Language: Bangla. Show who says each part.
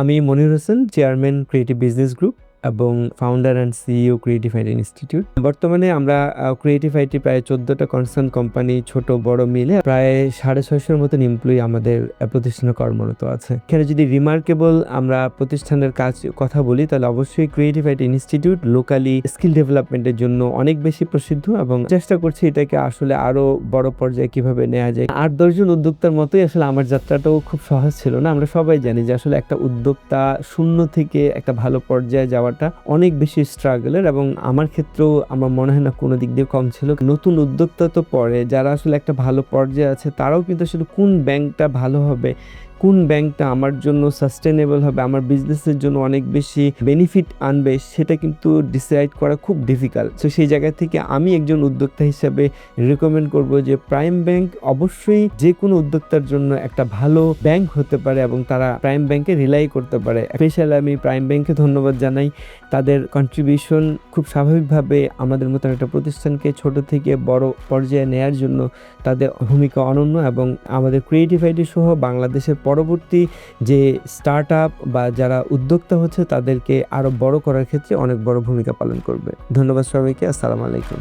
Speaker 1: আমি Monir Hossain, chairman creative business group এবং founder and CEO creative IT institute. বর্তমানে আমরা ক্রিয়েটিভ আইটি প্রায় 14টা কনসার্ন কোম্পানি ছোট বড় মিলে প্রায় 650-র মতন এমপ্লয়ি আমাদের প্রতিষ্ঠানে কর্মরত আছে। এখানে যদি রিমার্কেবল আমরা প্রতিষ্ঠানের কথা বলি তাহলে অবশ্যই creative IT institute locally skill ডেভেলপমেন্টের জন্য অনেক বেশি প্রসিদ্ধ এবং চেষ্টা করছি এটাকে আসলে আরো বড় পর্যায়ে কিভাবে নেওয়া যায়। 8-10 জন উদ্যোক্তার মতোই আসলে আমার যাত্রাটাও খুব সহজ ছিল না। আমরা সবাই জানি যে আসলে একটা উদ্যোক্তা শূন্য থেকে একটা ভালো পর্যায়ে যাওয়াটা অনেক বেশি স্ট্রাগলের, এবং আমার ক্ষেত্রেও আমার মনে হয় না কোনো দিক দিয়ে কম ছিল। নতুন উদ্যোক্তা তো পরে, যারা আসলে একটা ভালো পর্যায়ে আছে তারাও কিন্তু আসলে কোন ব্যাংকটা ভালো হবে, কোন ব্যাংকটা আমার জন্য সাস্টেনেবল হবে, আমার বিজনেসের জন্য অনেক বেশি বেনিফিট আনবে, সেটা কিন্তু ডিসাইড করা খুব ডিফিকাল্ট। তো সেই জায়গা থেকে আমি একজন উদ্যোক্তা হিসেবে রেকমেন্ড করব যে প্রাইম ব্যাংক অবশ্যই যে কোনো উদ্যোক্তার জন্য একটা ভালো ব্যাংক হতে পারে এবং তারা প্রাইম ব্যাংকে রিলাই করতে পারে। স্পেশালি আমি প্রাইম ব্যাংকে ধন্যবাদ জানাই। তাদের কন্ট্রিবিউশন খুব স্বাভাবিকভাবে আমাদের মতন একটা প্রতিষ্ঠানকে ছোট থেকে বড় পর্যায়ে নেয়ার জন্য তাদের ভূমিকা অনন্য, এবং আমাদের ক্রিয়েটিভ আইটি সহ বাংলাদেশের পরবর্তী যে স্টার্ট আপ বা যারা উদ্যোক্তা হচ্ছে তাদেরকে আরো বড় করার ক্ষেত্রে অনেক বড় ভূমিকা পালন করবে। ধন্যবাদ সবাইকে। আসসালামু আলাইকুম।